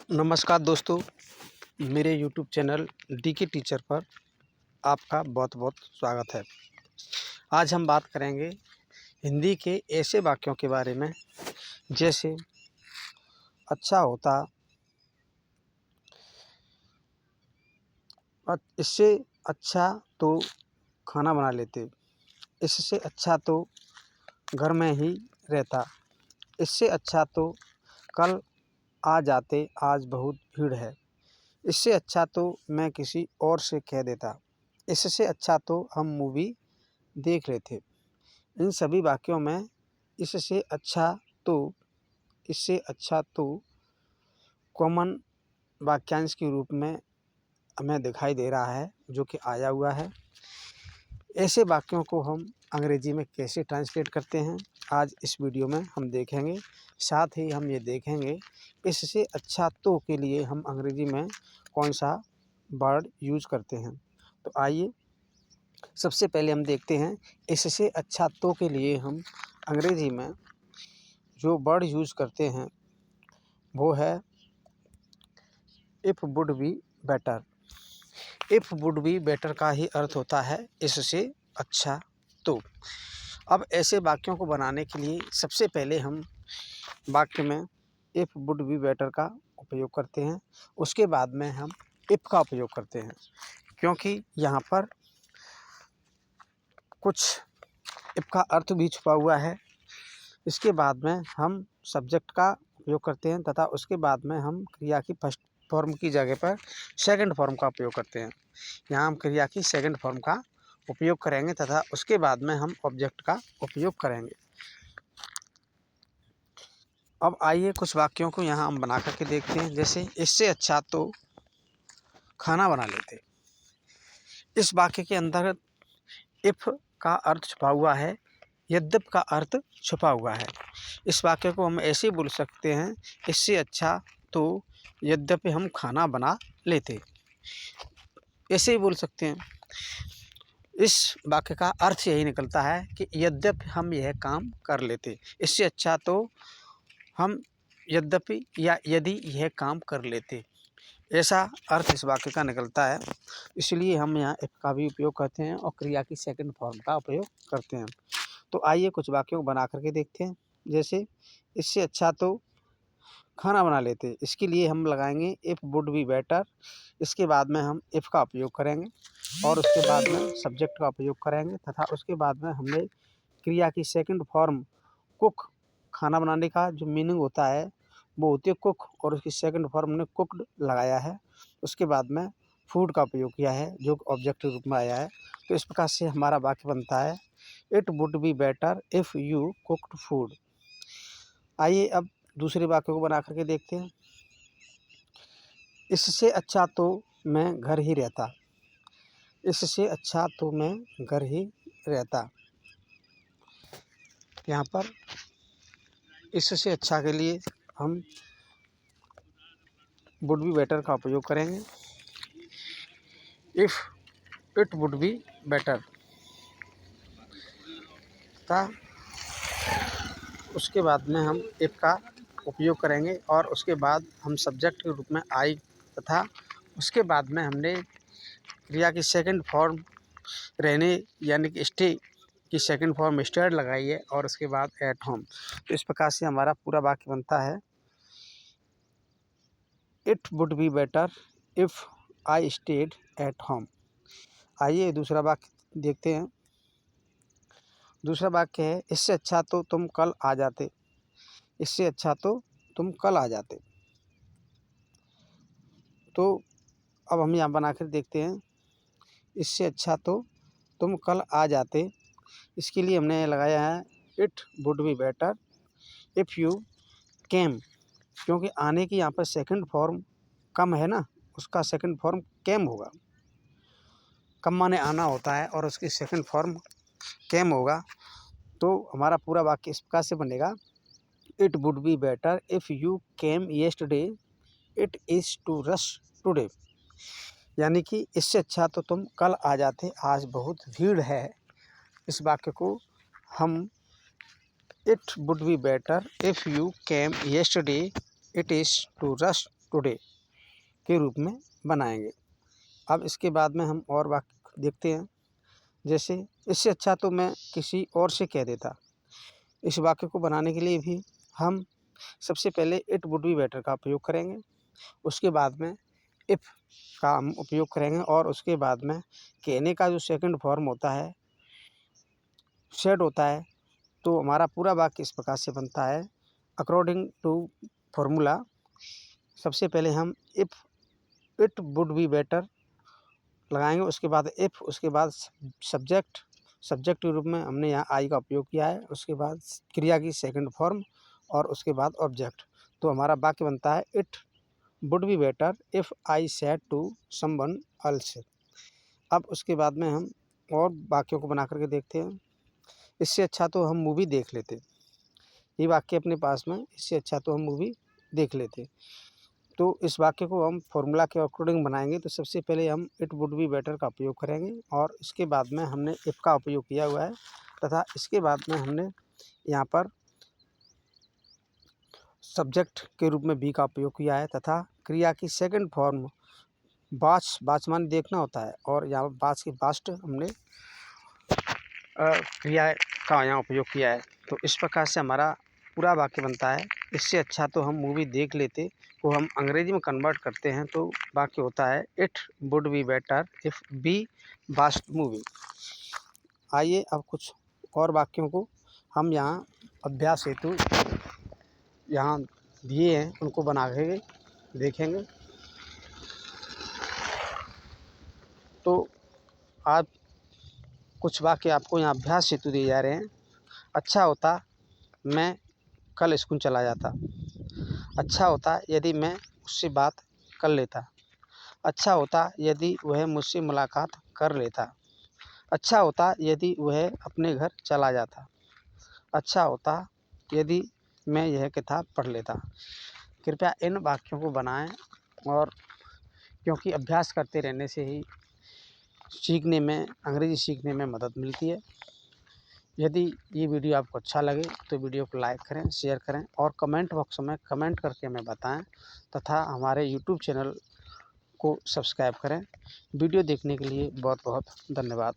नमस्कार दोस्तों, मेरे यूट्यूब चैनल डी के टीचर पर आपका बहुत बहुत स्वागत है। आज हम बात करेंगे हिंदी के ऐसे वाक्यों के बारे में जैसे अच्छा होता, इससे अच्छा तो खाना बना लेते, इससे अच्छा तो घर में ही रहता, इससे अच्छा तो कल आ जाते, आज बहुत भीड़ है, इससे अच्छा तो मैं किसी और से कह देता, इससे अच्छा तो हम मूवी देख रहे थे। इन सभी वाक्यों में इससे अच्छा तो, इससे अच्छा तो कॉमन वाक्यांश के रूप में हमें दिखाई दे रहा है, जो कि आया हुआ है। ऐसे वाक्यों को हम अंग्रेजी में कैसे ट्रांसलेट करते हैं, आज इस वीडियो में हम देखेंगे। साथ ही हम ये देखेंगे इससे अच्छा तो के लिए हम अंग्रेजी में कौन सा वर्ड यूज करते हैं। तो आइए सबसे पहले हम देखते हैं इससे अच्छा तो के लिए हम अंग्रेजी में जो वर्ड यूज करते हैं वो है if would be better. If would be better का ही अर्थ होता है इससे अच्छा तो। अब ऐसे वाक्यों को बनाने के लिए सबसे पहले हम वाक्य में इफ़ वुड बी बेटर का उपयोग करते हैं, उसके बाद में हम इफ़ का उपयोग करते हैं, क्योंकि यहाँ पर कुछ इफ़ का अर्थ भी छुपा हुआ है। इसके बाद में हम सब्जेक्ट का उपयोग करते हैं तथा उसके बाद में हम क्रिया की फर्स्ट फॉर्म की जगह पर सेकंड फॉर्म का उपयोग करते हैं। यहाँ हम क्रिया की सेकंड फॉर्म का उपयोग करेंगे तथा उसके बाद में हम ऑब्जेक्ट का उपयोग करेंगे। अब आइए कुछ वाक्यों को यहाँ हम बना करके देखते हैं। जैसे इससे अच्छा तो खाना बना लेते। इस वाक्य के अंदर इफ़ का अर्थ छुपा हुआ है, यद्यपि का अर्थ छुपा हुआ है। इस वाक्य को हम ऐसे बोल सकते हैं, इससे अच्छा तो यद्यपि हम खाना बना लेते, ऐसे ही बोल सकते हैं। इस वाक्य का अर्थ यही निकलता है कि यद्यपि हम यह काम कर लेते, इससे अच्छा तो हम यद्यपि या यदि यह काम कर लेते, ऐसा अर्थ इस वाक्य का निकलता है। इसलिए हम यहाँ इफ का भी उपयोग करते हैं और क्रिया की सेकंड फॉर्म का उपयोग करते हैं। तो आइए कुछ वाक्यों को बना करके देखते हैं। जैसे इससे अच्छा तो खाना बना लेते, इसके लिए हम लगाएंगे इफ़ वुड बी बेटर। इसके बाद में हम इफ़ का उपयोग करेंगे और उसके बाद में सब्जेक्ट का उपयोग करेंगे तथा उसके बाद में हमने क्रिया की सेकंड फॉर्म कुक, खाना बनाने का जो मीनिंग होता है वो होती है कुक, और उसकी सेकंड फॉर्म ने कुक्ड लगाया है। उसके बाद में फूड का उपयोग किया है जो ऑब्जेक्ट के रूप में आया है। तो इस प्रकार से हमारा वाक्य बनता है it would be better if you cooked food. आइए अब दूसरे वाक्य को बना करके देखते हैं। इससे अच्छा तो मैं घर ही रहता, इससे अच्छा तो मैं घर ही रहता। यहाँ पर इससे अच्छा के लिए हम वुड बी बेटर का उपयोग करेंगे। If it would be better था, उसके बाद में हम इफ़ का उपयोग करेंगे और उसके बाद हम सब्जेक्ट के रूप में आई तथा उसके बाद में हमने क्रिया की सेकंड फॉर्म रहने यानी कि स्टे की सेकंड फॉर्म स्टेड लगाई है और उसके बाद एट होम। तो इस प्रकार से हमारा पूरा वाक्य बनता है it would be better if I stayed at home. आइए दूसरा वाक्य देखते हैं। दूसरा वाक्य है इससे अच्छा तो तुम कल आ जाते, इससे अच्छा तो तुम कल आ जाते। तो अब हम यहाँ बना कर देखते हैं इससे अच्छा तो तुम कल आ जाते। इसके लिए हमने लगाया है it would be better if you केम, क्योंकि आने की यहाँ पर सेकंड फॉर्म कम है ना, उसका सेकंड फॉर्म केम होगा। कम माने आना होता है और उसकी सेकंड फॉर्म केम होगा। तो हमारा पूरा वाक्य इस प्रकार से बनेगा it would be better if you came yesterday, it is too rush today. यानी कि इससे अच्छा तो तुम कल आ जाते, आज बहुत भीड़ है। इस वाक्य को हम it would be better if you came yesterday, it is too rush today के रूप में बनाएंगे। अब इसके बाद में हम और वाक्य देखते हैं। जैसे इससे अच्छा तो मैं किसी और से कह देता। इस वाक्य को बनाने के लिए भी हम सबसे पहले इट वुड बी बेटर का उपयोग करेंगे, उसके बाद में इफ़ का हम उपयोग करेंगे और उसके बाद में कहने का जो सेकंड फॉर्म होता है सेड होता है। तो हमारा पूरा वाक्य इस प्रकार से बनता है अकॉर्डिंग टू फॉर्मूला। सबसे पहले हम if it would be better लगाएंगे, उसके बाद इफ़, उसके बाद सब्जेक्ट के रूप में हमने यहाँ आई का उपयोग किया है, उसके बाद क्रिया की सेकंड फॉर्म और उसके बाद ऑब्जेक्ट। तो हमारा वाक्य बनता है it would be better if I said to someone else. अब उसके बाद में हम और वाक्यों को बना करके देखते हैं। इससे अच्छा तो हम मूवी देख लेते। ये वाक्य अपने पास में, इससे अच्छा तो हम मूवी देख लेते। तो इस वाक्य को हम फॉर्मूला के अकॉर्डिंग बनाएंगे। तो सबसे पहले हम इट वुड बी बेटर का उपयोग करेंगे और इसके बाद में हमने इफ़ का उपयोग किया हुआ है तथा इसके बाद में हमने यहाँ पर सब्जेक्ट के रूप में बी का उपयोग किया है तथा क्रिया की सेकंड फॉर्म वाच मान देखना होता है और यहाँ वाच की पास्ट हमने क्रिया का यहाँ उपयोग किया है। तो इस प्रकार से हमारा पूरा वाक्य बनता है इससे अच्छा तो हम मूवी देख लेते को हम अंग्रेजी में कन्वर्ट करते हैं तो वाक्य होता है it would be better if we watched movie. आइए अब कुछ और वाक्यों को हम यहाँ अभ्यास हेतु यहाँ दिए हैं उनको बना के देखेंगे। तो आज कुछ वाक्य आपको यहाँ अभ्यास हेतु दिए जा रहे हैं। अच्छा होता मैं कल स्कूल चला जाता। अच्छा होता यदि मैं उससे बात कर लेता। अच्छा होता यदि वह मुझसे मुलाकात कर लेता। अच्छा होता यदि वह अपने घर चला जाता। अच्छा होता यदि मैं यह किताब पढ़ लेता। कृपया इन वाक्यों को बनाएं और क्योंकि अभ्यास करते रहने से ही सीखने में, अंग्रेजी सीखने में मदद मिलती है। यदि ये वीडियो आपको अच्छा लगे तो वीडियो को लाइक करें, शेयर करें और कमेंट बॉक्स में कमेंट करके हमें बताएं तथा हमारे यूट्यूब चैनल को सब्सक्राइब करें। वीडियो देखने के लिए बहुत बहुत धन्यवाद।